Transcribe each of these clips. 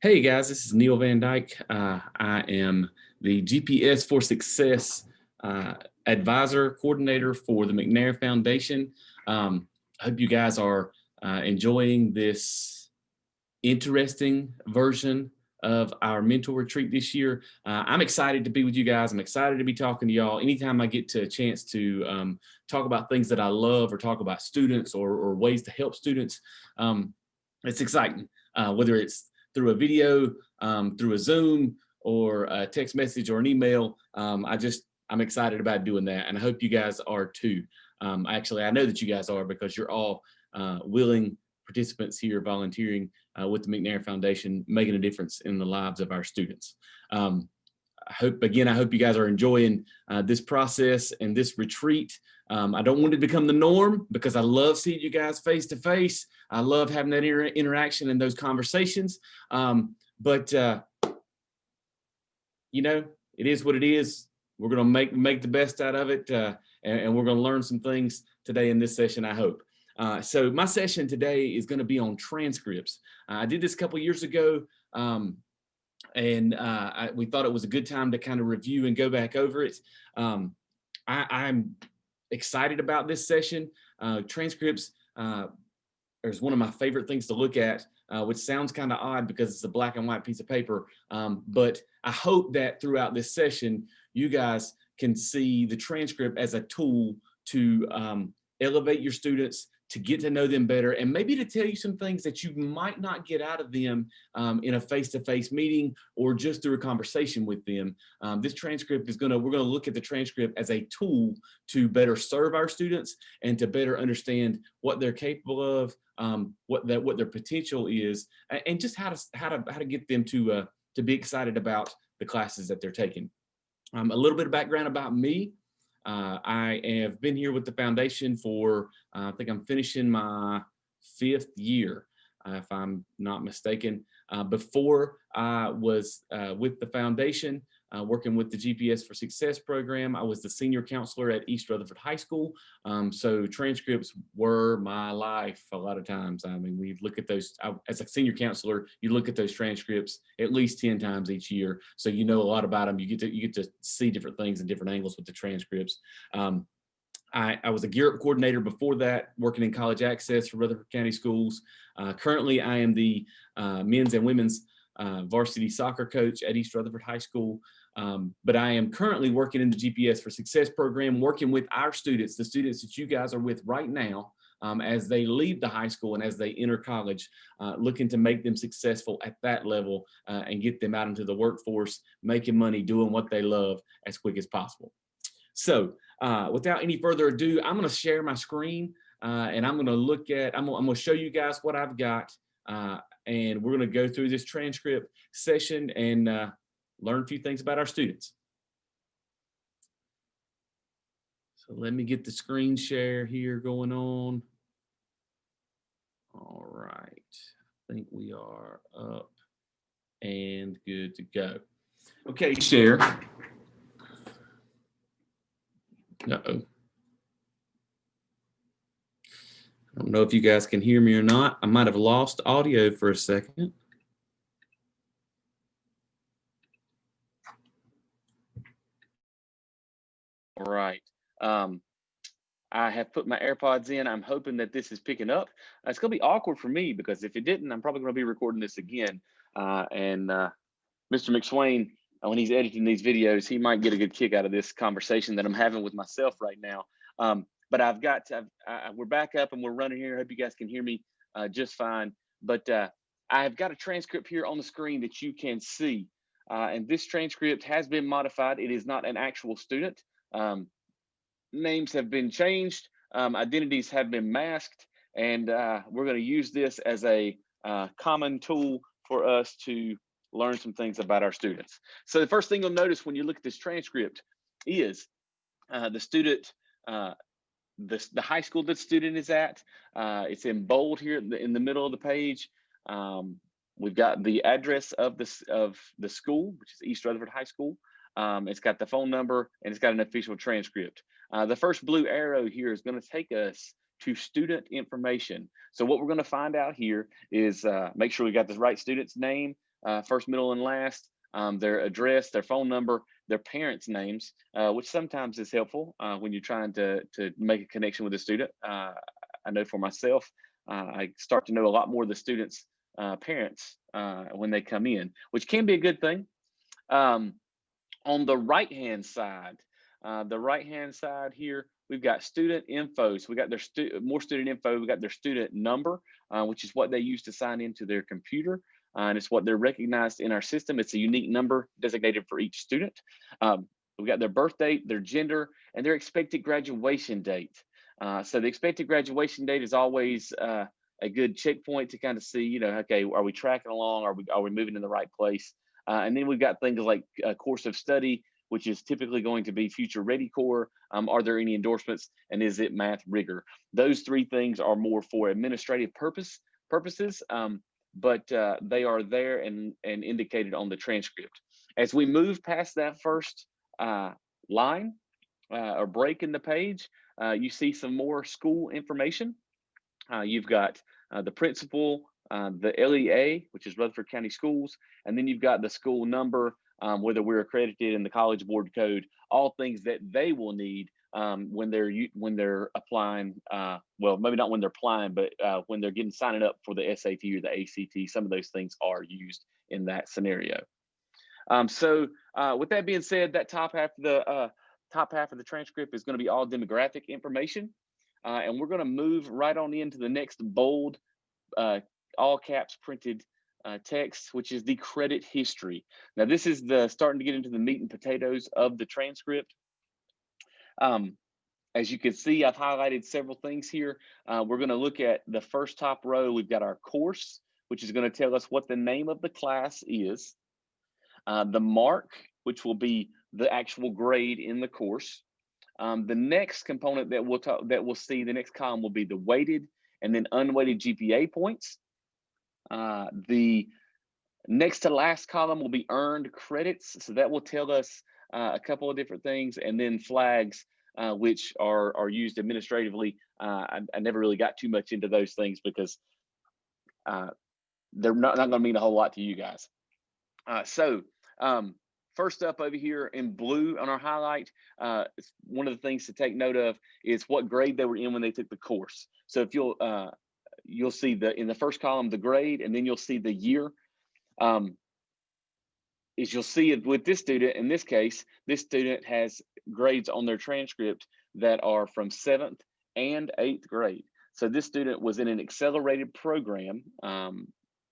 Hey guys, this is Neil Van Dyke. I am the GPS for Success advisor coordinator for the McNair Foundation. I hope you guys are enjoying this interesting version of our mentor retreat this year. I'm excited to be with you guys. I'm excited to be talking to y'all. Anytime I get to a chance to talk about things that I love or talk about students or ways to help students, it's exciting, whether it's through a video, through a Zoom, or a text message or an email. I'm excited about doing that, and I hope you guys are too. Actually, I know that you guys are because you're all willing participants here volunteering with the McNair Foundation, making a difference in the lives of our students. I hope you guys are enjoying this process and this retreat. I don't want it to become the norm because I love seeing you guys face to face. I love having that interaction and those conversations. But you know, it is what it is. We're going to make the best out of it, and we're going to learn some things today in this session, I hope. So my session today is going to be on transcripts. I did this a couple years ago. And we thought it was a good time to kind of review and go back over it. I'm excited about this session. Transcripts is one of my favorite things to look at, which sounds kind of odd because it's a black and white piece of paper. But I hope that throughout this session, you guys can see the transcript as a tool to elevate your students, to get to know them better, and maybe to tell you some things that you might not get out of them in a face-to-face meeting or just through a conversation with them. This transcript we're gonna look at the transcript as a tool to better serve our students and to better understand what they're capable of, what their potential is, and just how to get them to be excited about the classes that they're taking. A little bit of background about me. I have been here with the foundation for, I think I'm finishing my 5th year, if I'm not mistaken. Before I was with the foundation, working with the GPS for Success program, I was the senior counselor at East Rutherford High School. So transcripts were my life a lot of times. I mean, we look at those, as a senior counselor, you look at those transcripts at least 10 times each year. So you know a lot about them. You get to see different things and different angles with the transcripts. I was a Gear Up coordinator before that, working in college access for Rutherford County Schools. Currently, I am the men's and women's varsity soccer coach at East Rutherford High School. But I am currently working in the GPS for Success program, working with our students, the students that you guys are with right now, as they leave the high school and as they enter college, looking to make them successful at that level and get them out into the workforce, making money, doing what they love as quick as possible. So without any further ado, I'm going to share my screen and I'm going to show you guys what I've got. And we're going to go through this transcript session and learn a few things about our students. So let me get the screen share here going on. All right, I think we are up and good to go. Okay, share. Uh-oh. I don't know if you guys can hear me or not. I might have lost audio for a second. All right. I have put my AirPods in. I'm hoping that this is picking up. It's going to be awkward for me because if it didn't, I'm probably going to be recording this again. And Mr. McSwain, when he's editing these videos, he might get a good kick out of this conversation that I'm having with myself right now. But we're back up and we're running here. I hope you guys can hear me just fine. But I've got a transcript here on the screen that you can see. And this transcript has been modified. It is not an actual student. Names have been changed. Identities have been masked. And we're going to use this as a common tool for us to learn some things about our students. So the first thing you'll notice when you look at this transcript is the student, the high school that student is at. It's in bold here in the middle of the page. We've got the address of the school, which is East Rutherford High School. It's got the phone number and it's got an official transcript. The first blue arrow here is going to take us to student information. So what we're going to find out here is make sure we got the right student's name, first, middle, and last, their address, their phone number, their parents' names, which sometimes is helpful when you're trying to make a connection with a student. I know for myself, I start to know a lot more of the students' parents when they come in, which can be a good thing. Um, on the right-hand side, here, we've got student info. So we got their more student info. We got their student number, which is what they use to sign into their computer. And it's what they're recognized in our system. It's a unique number designated for each student. We got their birth date, their gender, and their expected graduation date. So the expected graduation date is always a good checkpoint to kind of see, okay, are we tracking along? Are we moving in the right place? And then we've got things like a course of study, which is typically going to be Future Ready Core. Are there any endorsements? And is it math rigor? Those three things are more for administrative purposes, but they are there and indicated on the transcript. As we move past that first line or break in the page, you see some more school information. You've got the principal, the LEA, which is Rutherford County Schools, and then you've got the school number, whether we're accredited in the College Board code, all things that they will need when they're applying. Well, maybe not when they're applying, but when they're signing up for the SAT or the ACT. Some of those things are used in that scenario. So with that being said, that top half of the transcript is going to be all demographic information. And we're going to move right on into the next bold, all caps printed text, which is the credit history. Now, this is starting to get into the meat and potatoes of the transcript. As you can see, I've highlighted several things here. We're going to look at the first top row. We've got our course, which is going to tell us what the name of the class is. The mark, which will be the actual grade in the course. The next component that we'll see, the next column will be the weighted and then unweighted GPA points. The next to last column will be earned credits. So that will tell us a couple of different things, and then flags, which are used administratively. I never really got too much into those things because they're not going to mean a whole lot to you guys. First up over here in blue on our highlight, one of the things to take note of is what grade they were in when they took the course. So if you'll see in the first column the grade, and then you'll see the year. As you'll see it with this student, in this case, this student has grades on their transcript that are from 7th and 8th grade. So this student was in an accelerated program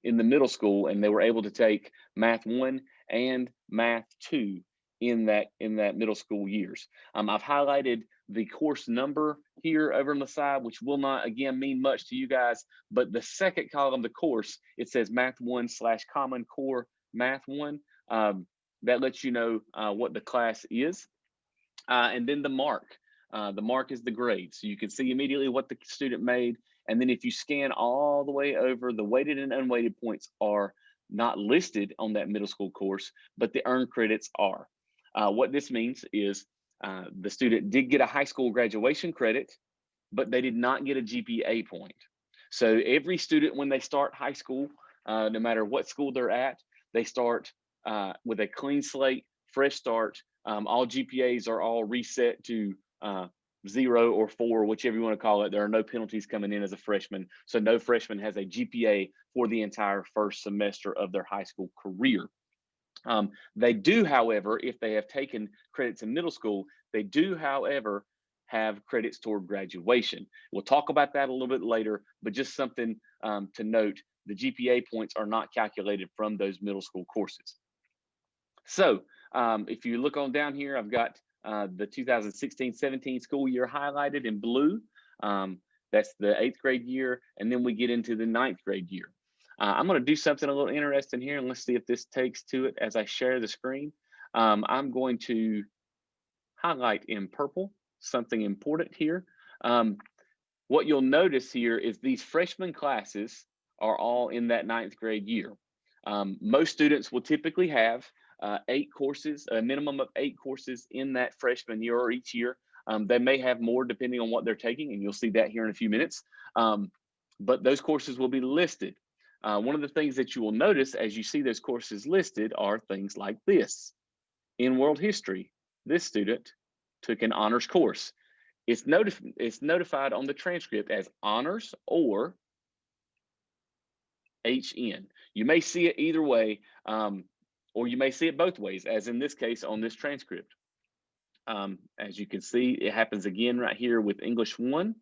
in the middle school, and they were able to take Math 1 and Math 2 in that middle school years. I've highlighted the course number here over on the side, which will not, again, mean much to you guys, but the second column, the course, it says Math 1/Common Core Math 1. That lets you know what the class is. And then the mark. The mark is the grade. So you can see immediately what the student made. And then if you scan all the way over, the weighted and unweighted points are not listed on that middle school course, but the earned credits are. What this means is the student did get a high school graduation credit, but they did not get a GPA point. So every student, when they start high school, no matter what school they're at, they start with a clean slate, fresh start. All GPAs are all reset to 0 or 4, whichever you want to call it. There are no penalties coming in as a freshman. So no freshman has a GPA for the entire first semester of their high school career. They do, however, if they have taken credits in middle school, they do, however, have credits toward graduation. We'll talk about that a little bit later, but just something to note, the GPA points are not calculated from those middle school courses. So if you look on down here, I've got the 2016-17 school year highlighted in blue. That's the 8th grade year, and then we get into the 9th grade year. I'm going to do something a little interesting here, and let's see if this takes to it as I share the screen. I'm going to highlight in purple something important here. What you'll notice here is these freshman classes are all in that 9th grade year. Most students will typically have 8 courses, a minimum of 8 courses in that freshman year or each year. They may have more depending on what they're taking, and you'll see that here in a few minutes. But those courses will be listed. One of the things that you will notice as you see those courses listed are things like this. In world history, this student took an honors course. It's notified on the transcript as honors or HN. You may see it either way, or you may see it both ways, as in this case on this transcript. As you can see, it happens again right here with English 1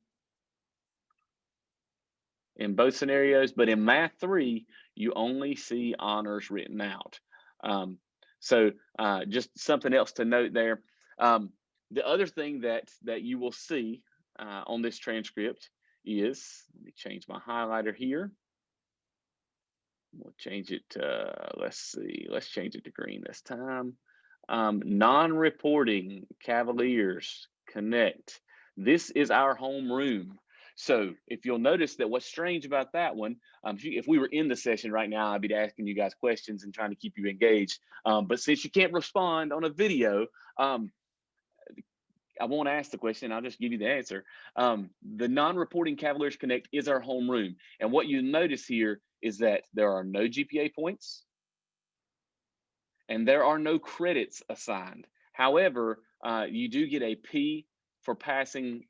in both scenarios, but in Math 3, you only see honors written out. So just something else to note there. The other thing that you will see on this transcript is, let me change my highlighter here. We'll change it to, let's change it to green this time. Non-reporting Cavaliers Connect. This is our home room. So if you'll notice that what's strange about that one, if we were in the session right now, I'd be asking you guys questions and trying to keep you engaged. But since you can't respond on a video, I won't ask the question, I'll just give you the answer. The non-reporting Cavaliers Connect is our home room. And what you notice here is that there are no GPA points and there are no credits assigned. However, you do get a P for passing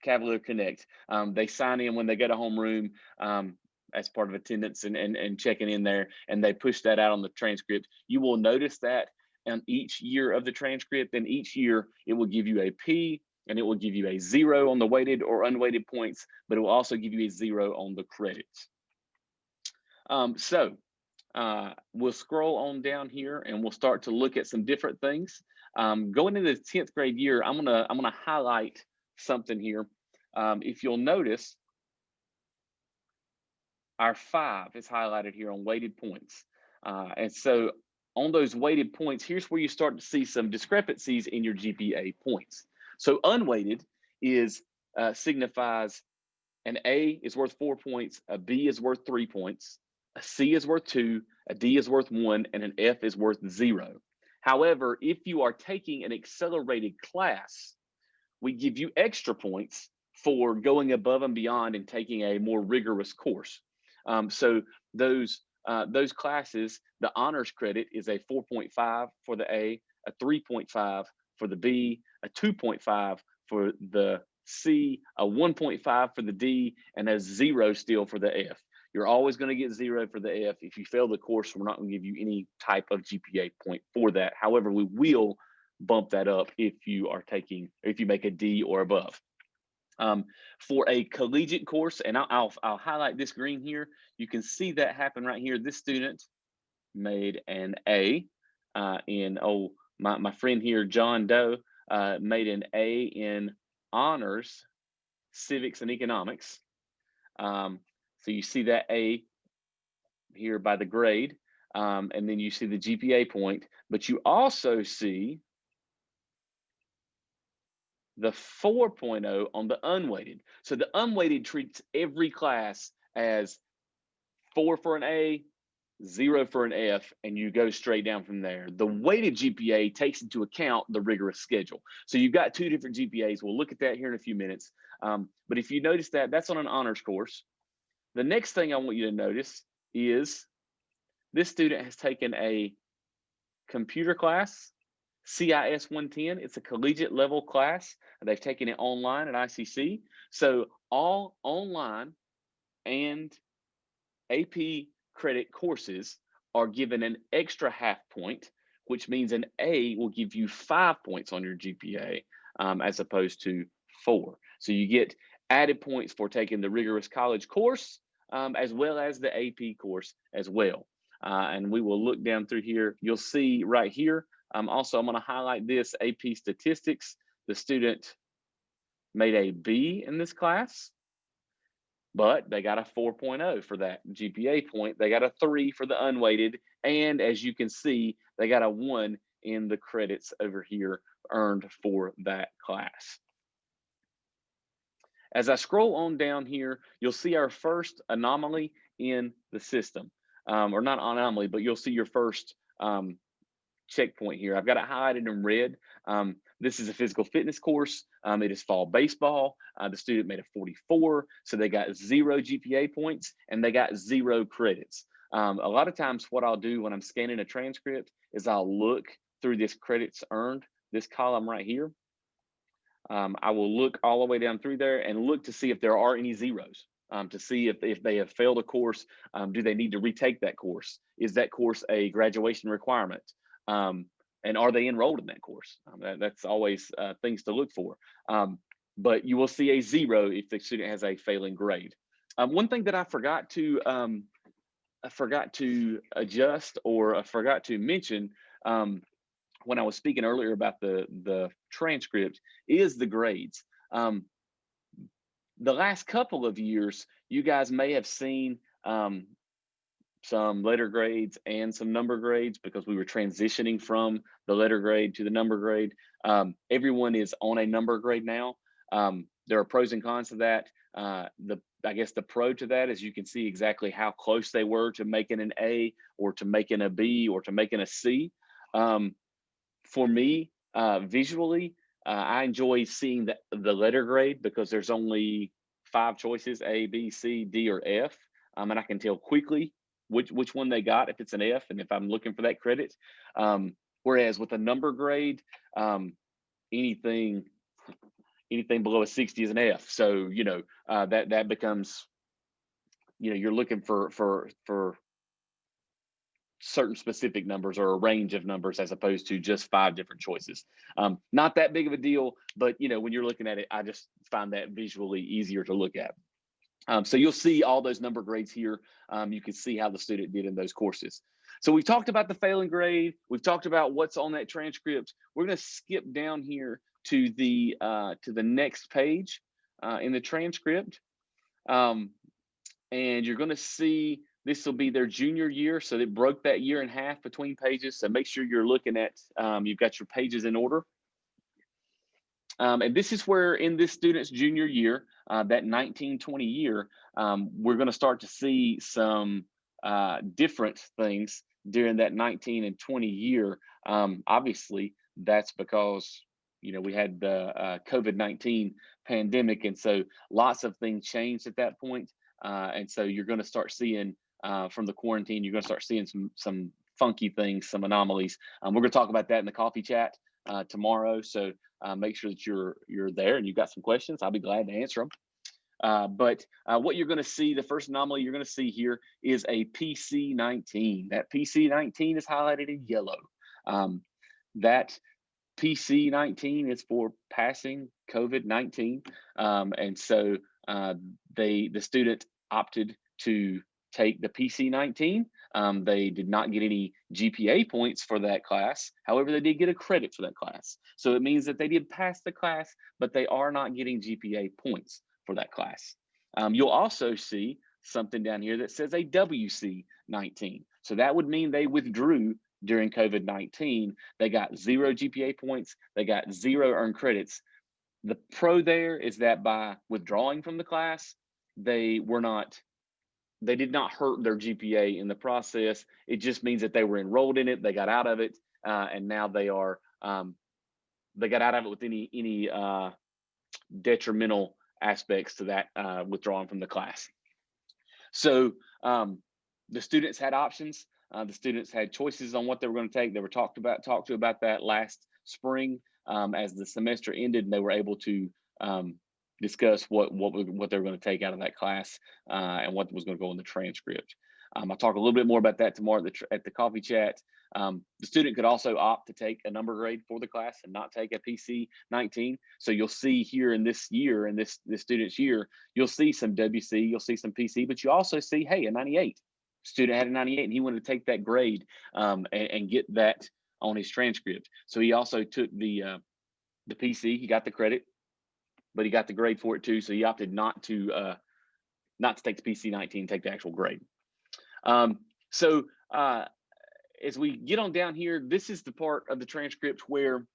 Cavalier Connect. They sign in when they go to homeroom as part of attendance and checking in there, and they push that out on the transcript. You will notice that on each year of the transcript, and each year it will give you a P, and it will give you a 0 on the weighted or unweighted points, but it will also give you a 0 on the credits. We'll scroll on down here and we'll start to look at some different things. Going into the 10th grade year, I'm gonna highlight something here. If you'll notice, our 5 is highlighted here on weighted points. And so on those weighted points, here's where you start to see some discrepancies in your GPA points. So unweighted signifies an A is worth 4 points, a B is worth 3 points, a C is worth 2, a D is worth 1, and an F is worth 0. However, if you are taking an accelerated class, we give you extra points for going above and beyond and taking a more rigorous course. So those classes, the honors credit is a 4.5 for the A, a 3.5 for the B, a 2.5 for the C, a 1.5 for the D, and a 0 still for the F. You're always going to get 0 for the F. If you fail the course, we're not going to give you any type of GPA point for that. However, we will bump that up if you make a D or above. For a collegiate course, and I'll highlight this green here. You can see that happen right here. This student made an A my friend here, John Doe, made an A in honors, civics and economics. So you see that A here by the grade, and then you see the GPA point, but you also see the 4.0 on the unweighted. So the unweighted treats every class as 4 for an A, 0 for an F, and you go straight down from there. The weighted GPA takes into account the rigorous schedule. So you've got 2 different GPAs. We'll look at that here in a few minutes. But if you notice that, that's on an honors course. The next thing I want you to notice is this student has taken a computer class, CIS 110. It's a collegiate level class. They've taken it online at ICC. So all online and AP credit courses are given an extra half point, which means an A will give you 5 points on your GPA as opposed to 4. So you get added points for taking the rigorous college course as well as the AP course as well. And we will look down through here. You'll see right here. Also, I'm going to highlight this AP statistics. The student made a B in this class, but they got a 4.0 for that GPA point. They got a 3 for the unweighted. And as you can see, they got a 1 in the credits over here earned for that class. As I scroll on down here, you'll see our first anomaly in the system, or not anomaly, but you'll see your first checkpoint here. I've got it highlighted in red. This is a physical fitness course. It is fall baseball. The student made a 44, so they got 0 GPA points and they got 0 credits. A lot of times what I'll do when I'm scanning a transcript is I'll look through this credits earned, this column right here. I will look all the way down through there and look to see if there are any zeros, to see if they have failed a course. Do they need to retake that course? Is that course a graduation requirement? And are they enrolled in that course? That's always things to look for. But you will see a 0 if the student has a failing grade. One thing that I forgot to adjust, or I forgot to mention when I was speaking earlier about the transcript, is the grades. The last couple of years, you guys may have seen some letter grades and some number grades, because we were transitioning from the letter grade to the number grade. Everyone is on a number grade now. There are pros and cons to that. I guess the pro to that is you can see exactly how close they were to making an A, or to making a B, or to making a C. For me, visually, I enjoy seeing the letter grade, because there's only 5 choices: A, B, C, D, or F. And I can tell quickly which one they got if it's an F, and if I'm looking for that credit. Whereas with a number grade, anything below a 60 is an F. So that becomes, you're looking for certain specific numbers, or a range of numbers, as opposed to just 5 different choices. Not that big of a deal, but when you're looking at it, I just find that visually easier to look at. So you'll see all those number grades here. You can see how the student did in those courses. So we've talked about the failing grade. We've talked about what's on that transcript. We're going to skip down here to the next page in the transcript. And you're going to see this will be their junior year. So they broke that year in half between pages. So make sure you're looking at, you've got your pages in order. And this is where, in this student's junior year, that 1920 year, we're going to start to see some different things during that 19 and 20 year. Obviously, that's because we had the COVID-19 pandemic, and so lots of things changed at that point. And so you're going to start seeing from the quarantine, you're going to start seeing some funky things, some anomalies. We're going to talk about that in the coffee chat tomorrow. So make sure that you're there and you've got some questions. I'll be glad to answer them. But what you're going to see, the first anomaly you're going to see here is a PC19. That PC19 is highlighted in yellow. That PC19 is for passing COVID-19. And so the student opted to take the PC19. They did not get any GPA points for that class. However, they did get a credit for that class. So it means that they did pass the class, but they are not getting GPA points for that class. You'll also see something down here that says a WC19. So that would mean they withdrew during COVID-19. They got 0 GPA points. They got 0 earned credits. The pro there is that by withdrawing from the class, they did not hurt their GPA in the process. It just means that they were enrolled in it, they got out of it, and now they got out of it with any detrimental aspects to that withdrawing from the class. So the students had options. The students had choices on what they were going to take. They were talked to about that last spring as the semester ended, and they were able to discuss what they were going to take out of that class and what was going to go in the transcript. I'll talk a little bit more about that tomorrow at the coffee chat. The student could also opt to take a number grade for the class and not take a PC19. So you'll see here in this year, in this student's year, you'll see some WC, you'll see some PC, but you also see, hey, a 98. Student had a 98 and he wanted to take that grade and get that on his transcript. So he also took the PC, he got the credit, but he got the grade for it too. So he opted not to take the PC19, take the actual grade. So as we get on down here, this is the part of the transcript where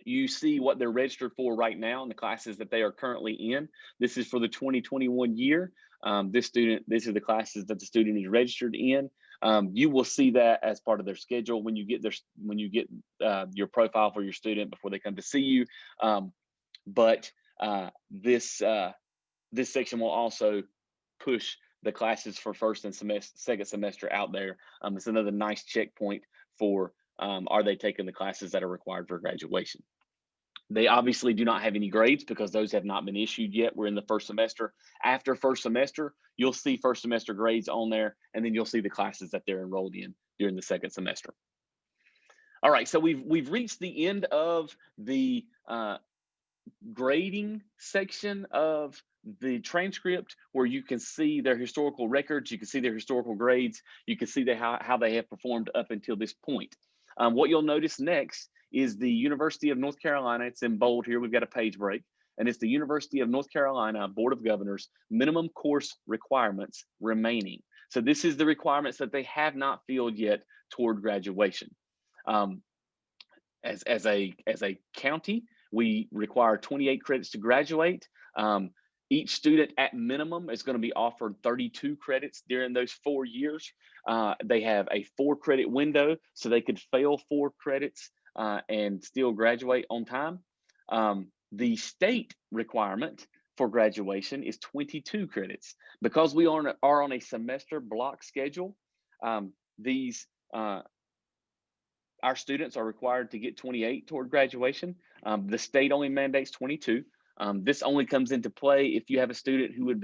You see what they're registered for right now in the classes that they are currently in. This is for the 2021 year. These are the classes that the student is registered in. You will see that as part of their schedule when you get your profile for your student before they come to see you. But this section will also push the classes for first and second semester out there. It's another nice checkpoint for are they taking the classes that are required for graduation. They obviously do not have any grades because those have not been issued yet. We're in the first semester. After first semester, you'll see first semester grades on there, and then you'll see the classes that they're enrolled in during the second semester. All right, so we've reached the end of the grading section of the transcript, where you can see their historical records, you can see their historical grades, you can see how they have performed up until this point. What you'll notice next is the University of North Carolina. It's in bold here. We've got a page break, and it's the University of North Carolina Board of Governors minimum course requirements remaining. So this is the requirements that they have not filled yet toward graduation. As a county, we require 28 credits to graduate. Each student at minimum is going to be offered 32 credits during those 4 years. They have a 4-credit window, so they could fail 4 credits and still graduate on time. The state requirement for graduation is 22 credits. Because we are on a semester block schedule, our students are required to get 28 toward graduation. The state only mandates 22. This only comes into play if you have a student who would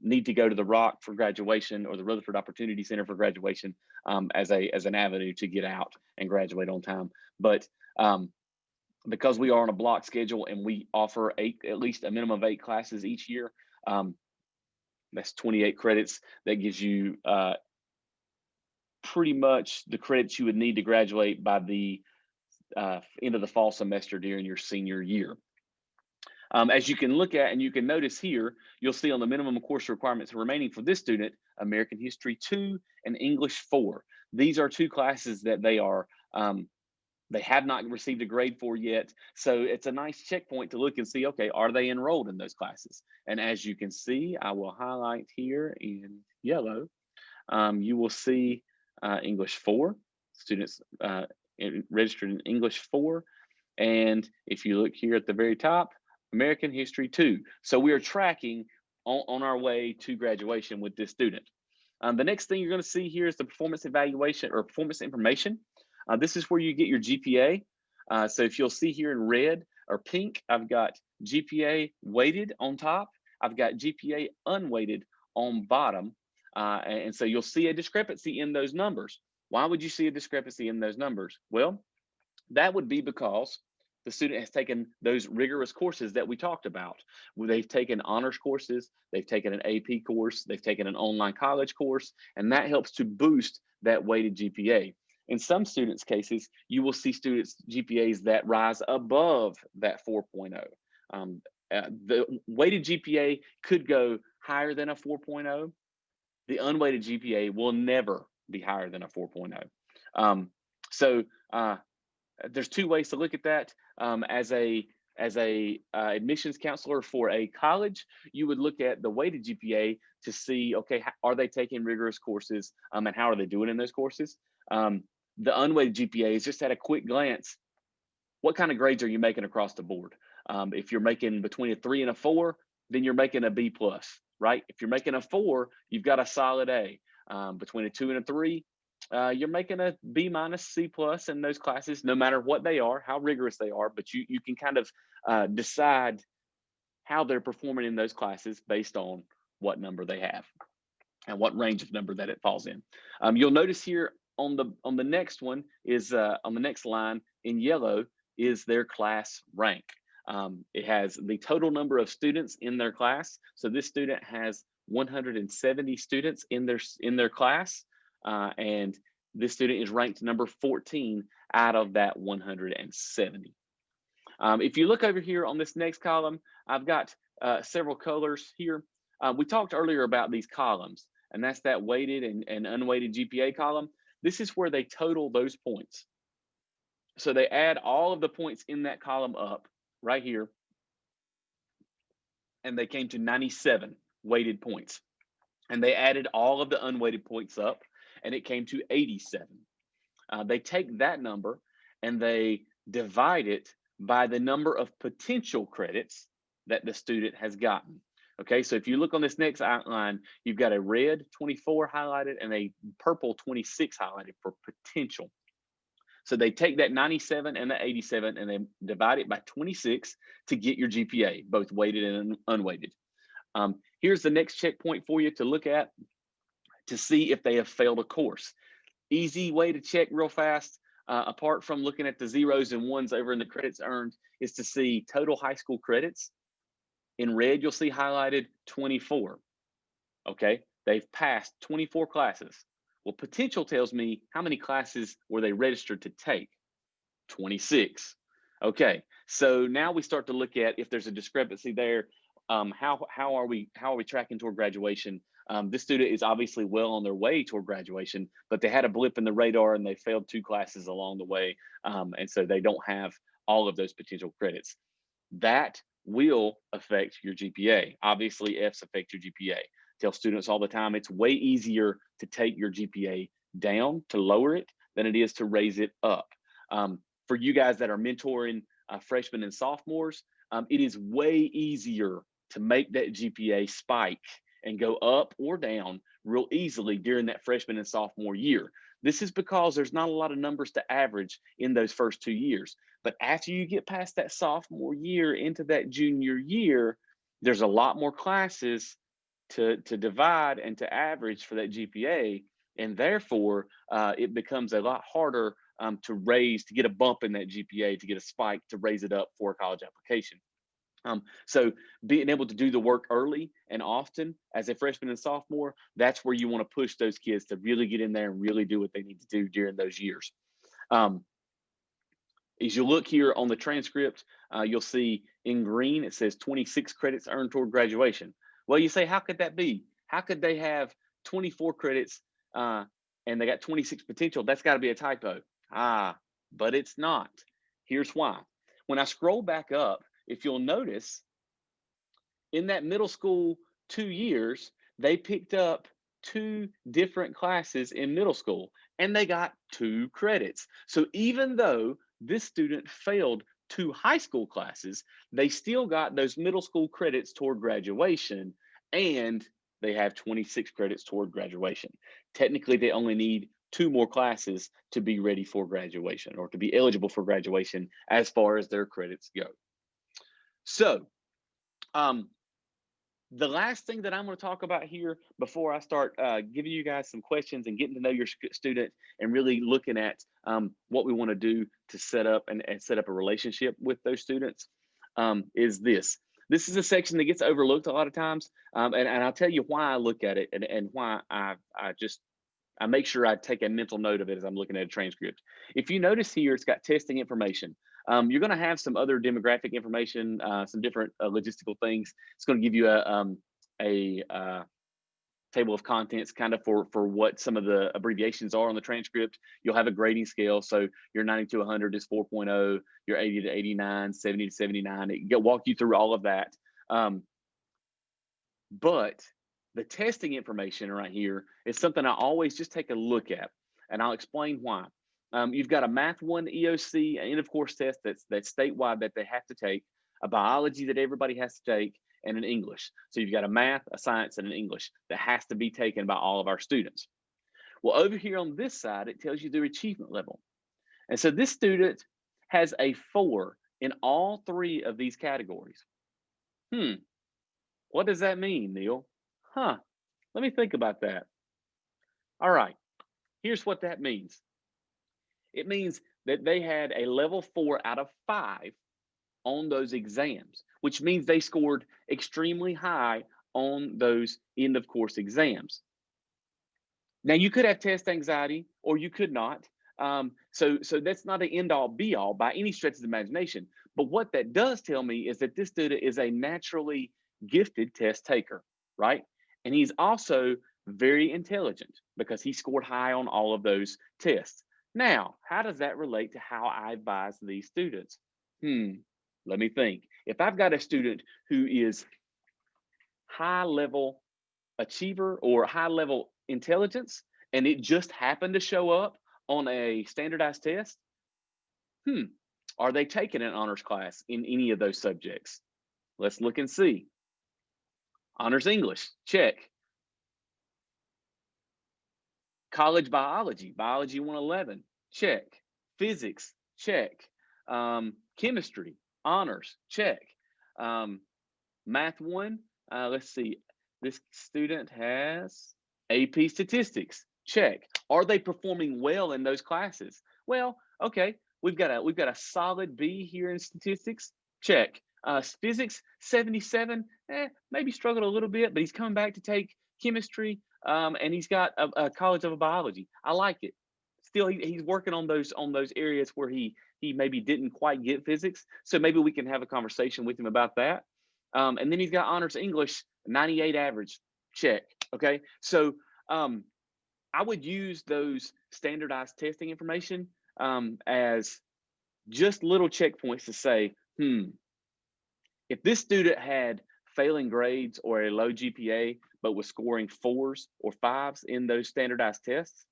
need to go to the Rock for graduation or the Rutherford Opportunity Center for graduation as an avenue to get out and graduate on time. But because we are on a block schedule and we offer at least a minimum of 8 classes each year, that's 28 credits. That gives you pretty much the credits you would need to graduate by the end of the fall semester during your senior year. As you can look at and you can notice here, you'll see on the minimum course requirements remaining for this student, American History 2 and English 4. These are 2 classes that they have not received a grade for yet. So it's a nice checkpoint to look and see, okay, are they enrolled in those classes? And as you can see, I will highlight here in yellow, you will see English 4, students registered in English 4. And if you look here at the very top, American History 2. So we are tracking on our way to graduation with this student. The next thing you're going to see here is the performance evaluation or performance information. This is where you get your GPA. So if you'll see here in red or pink, I've got GPA weighted on top. I've got GPA unweighted on bottom. And so you'll see a discrepancy in those numbers. Why would you see a discrepancy in those numbers? Well, that would be because the student has taken those rigorous courses that we talked about. They've taken honors courses, they've taken an AP course, they've taken an online college course, and that helps to boost that weighted GPA. In some students' cases, you will see students' GPAs that rise above that 4.0. The weighted GPA could go higher than a 4.0. The unweighted GPA will never be higher than a 4.0. So there's 2 ways to look at that. As a admissions counselor for a college, you would look at the weighted GPA to see, okay, are they taking rigorous courses and how are they doing in those courses? The unweighted GPA is just at a quick glance, what kind of grades are you making across the board? If you're making between a 3 and a 4, then you're making a B+, right? If you're making a 4, you've got a solid A. Between a 2 and a 3, you're making a B-, C+ in those classes, no matter what they are, how rigorous they are, but you can kind of decide how they're performing in those classes based on what number they have and what range of number that it falls in. You'll notice here on the next one is on the next line in yellow is their class rank. It has the total number of students in their class. So this student has 170 students in their class, and this student is ranked number 14 out of that 170. If you look over here on this next column, I've got several colors here. We talked earlier about these columns, and that's that weighted and unweighted GPA column. This is where they total those points. So they add all of the points in that column up right here, and they came to 97 weighted points. And they added all of the unweighted points up, and it came to 87. They take that number and they divide it by the number of potential credits that the student has gotten. Okay, so if you look on this next outline, you've got a red 24 highlighted and a purple 26 highlighted for potential. So they take that 97 and the 87 and they divide it by 26 to get your GPA, both weighted and unweighted. Here's the next checkpoint for you to look at to see if they have failed a course. Easy way to check real fast, apart from looking at the zeros and ones over in the credits earned, is to see total high school credits. In red, you'll see highlighted 24. Okay, they've passed 24 classes. Well, potential tells me how many classes were they registered to take? 26. Okay, so now we start to look at if there's a discrepancy there. How are we tracking toward graduation? This student is obviously well on their way toward graduation, but they had a blip in the radar and they failed 2 classes along the way, and so they don't have all of those potential credits. That will affect your GPA. Obviously, F's affect your GPA. Tell students all the time it's way easier to take your GPA down, to lower it, than it is to raise it up. For you guys that are mentoring freshmen and sophomores, it is way easier to make that GPA spike and go up or down real easily during that freshman and sophomore year. This is because there's not a lot of numbers to average in those first 2 years. But after you get past that sophomore year into that junior year, there's a lot more classes to divide and to average for that GPA. And therefore, it becomes a lot harder to get a bump in that GPA, to get a spike, to raise it up for a college application. So being able to do the work early and often as a freshman and sophomore, that's where you want to push those kids to really get in there and really do what they need to do during those years. As you look here on the transcript, you'll see in green, it says 26 credits earned toward graduation. Well, you say, how could that be? How could they have 24 credits and they got 26 potential? That's got to be a typo. But it's not. Here's why. When I scroll back up, if you'll notice, in that middle school 2 years, they picked up 2 different classes in middle school and they got 2 credits. So even though this student failed 2 high school classes, they still got those middle school credits toward graduation, and they have 26 credits toward graduation. Technically, they only need 2 more classes to be ready for graduation or to be eligible for graduation as far as their credits go. So, the last thing that I'm going to talk about here before I start giving you guys some questions and getting to know your student and really looking at what we want to do to set up and set up a relationship with those students is this. This is a section that gets overlooked a lot of times, and I'll tell you why I look at it and why I make sure I take a mental note of it as I'm looking at a transcript. If you notice here, it's got testing information. You're going to have some other demographic information, some different logistical things. It's going to give you a table of contents kind of for what some of the abbreviations are on the transcript. You'll have a grading scale. So your 90 to 100 is 4.0, your 80 to 89, 70 to 79. It'll walk you through all of that. But the testing information right here is something I always just take a look at, and I'll explain why. You've got a Math 1 EOC, an end of course test that's statewide that they have to take, a biology that everybody has to take, and an English. So you've got a math, a science, and an English that has to be taken by all of our students. Well, over here on this side, it tells you their achievement level. And so this student has a 4 in all 3 of these categories. What does that mean, Neil? Let me think about that. All right, here's what that means. It means that they had a level 4 out of 5 on those exams, which means they scored extremely high on those end of course exams. Now, you could have test anxiety or you could not. So that's not an end all be all by any stretch of the imagination. But what that does tell me is that this student is a naturally gifted test taker, right? And he's also very intelligent because he scored high on all of those tests. Now, how does that relate to how I advise these students? Let me think. If I've got a student who is high level achiever or high level intelligence, and it just happened to show up on a standardized test, hmm, are they taking an honors class in any of those subjects? Let's look and see. Honors English, check. College biology, biology 111, check. Physics, check. Chemistry, honors, check. Um, math 1, let's see. This student has AP statistics, check. Are they performing well in those classes? Well, okay, we've got a solid B here in statistics, check. Physics 77, maybe struggled a little bit, but he's coming back to take chemistry, and he's got a college of biology. I like it. Still, he's working on those areas where he maybe didn't quite get physics. So maybe we can have a conversation with him about that. And then he's got honors English, 98 average, check. Okay, so um, I would use those standardized testing information as just little checkpoints to say, if this student had failing grades or a low GPA, but was scoring 4s or 5s in those standardized tests,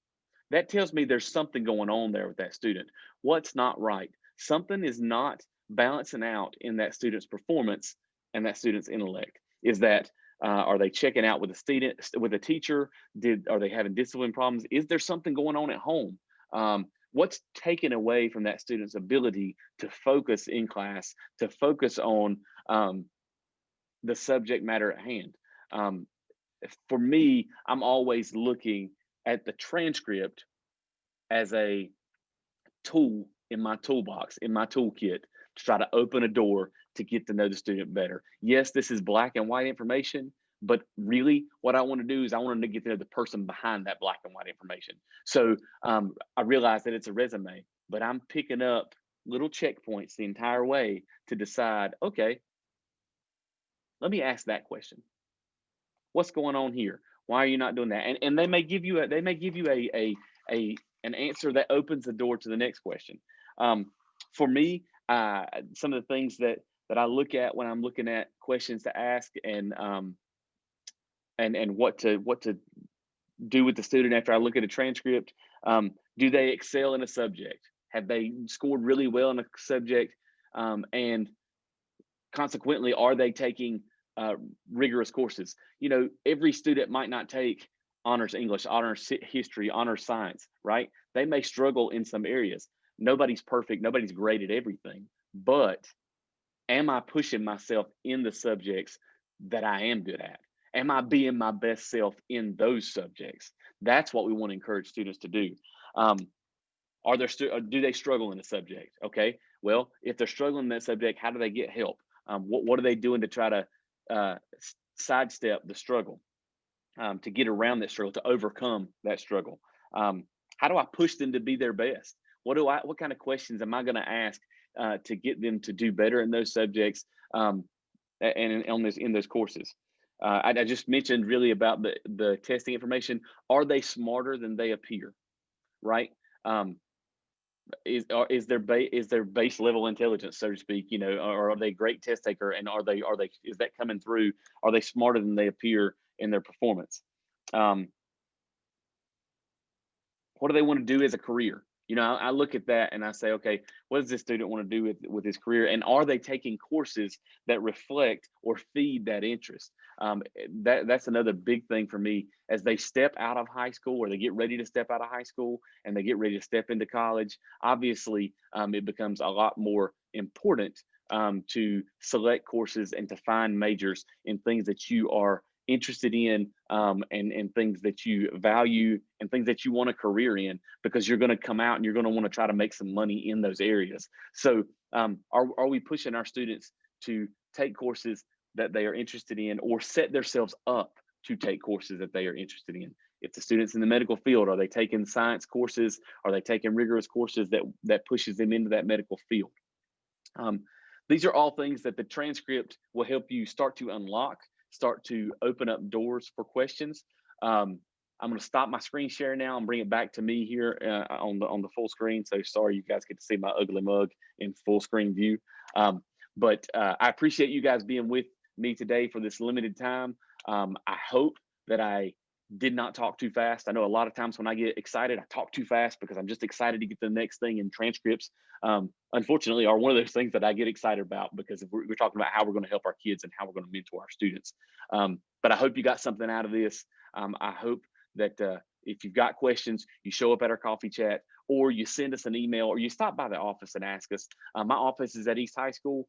that tells me there's something going on there with that student. What's not right? Something is not balancing out in that student's performance and that student's intellect. Is that are they checking out with a student, with a teacher? Are they having discipline problems? Is there something going on at home? What's taken away from that student's ability to focus in class, to focus on the subject matter at hand? Um, for me, I'm always looking at the transcript as a tool in my toolbox, in my toolkit to try to open a door to get to know the student better. Yes, this is black and white information, but really what I want to do is I want to get to know the person behind that black and white information. So I realize that it's a resume, but I'm picking up little checkpoints the entire way to decide, okay, let me ask that question. What's going on here? Why are you not doing that? And they may give you a an answer that opens the door to the next question. For me, some of the things that I look at when I'm looking at questions to ask and what to do with the student after I look at a transcript. Do they excel in a subject? Have they scored really well in a subject? And consequently, are they taking uh, rigorous courses? You know, every student might not take honors English, honors history, honors science, right? They may struggle in some areas. Nobody's perfect, nobody's great at everything, but am I pushing myself in the subjects that I am good at? Am I being my best self in those subjects? That's what we want to encourage students to do. Um, do they struggle in a subject? Okay, well, if they're struggling in that subject, how do they get help? What are they doing to try to uh, sidestep the struggle, to get around that struggle, to overcome that struggle? How do I push them to be their best? What kind of questions am I going to ask to get them to do better in those subjects, and in those courses? I just mentioned really about the testing information. Are they smarter than they appear? Right? Um, is their base level intelligence, so to speak, you know, or are they a great test taker, and are they is that coming through? Are they smarter than they appear in their performance? um, what do they want to do as a career? You know, I look at that and I say, okay, what does this student want to do with his career? And are they taking courses that reflect or feed that interest? That's another big thing for me as they step out of high school, or they get ready to step out of high school and they get ready to step into college. Obviously, it becomes a lot more important to select courses and to find majors in things that you are interested in, and things that you value and things that you want a career in, because you're going to come out and you're going to want to try to make some money in those areas. So are we pushing our students to take courses that they are interested in, or set themselves up to take courses that they are interested in? If the students in the medical field, are they taking science courses? Are they taking rigorous courses that pushes them into that medical field? Um, these are all things that the transcript will help you start to unlock, start to open up doors for questions. Um, I'm going to stop my screen share now and bring it back to me here on the full screen. So sorry, you guys get to see my ugly mug in full screen view. But I appreciate you guys being with me today for this limited time. I hope that I did not talk too fast. I know a lot of times when I get excited, I talk too fast because I'm just excited to get the next thing. In transcripts, unfortunately, are one of those things that I get excited about, because if we're talking about how we're going to help our kids and how we're going to mentor our students. But I hope you got something out of this. I hope that if you've got questions, you show up at our coffee chat, or you send us an email, or you stop by the office and ask us. My office is at East High School,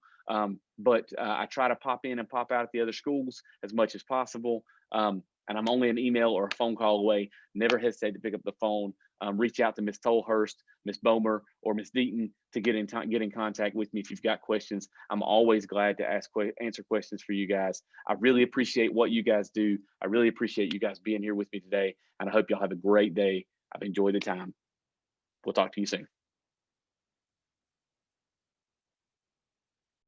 but I try to pop in and pop out at the other schools as much as possible. And I'm only an email or a phone call away. Never hesitate to pick up the phone. Reach out to Miss Tolhurst, Miss Bomer, or Miss Deaton to get in contact with me if you've got questions. I'm always glad to answer questions for you guys. I really appreciate what you guys do. I really appreciate you guys being here with me today, and I hope y'all have a great day. I've enjoyed the time. We'll talk to you soon.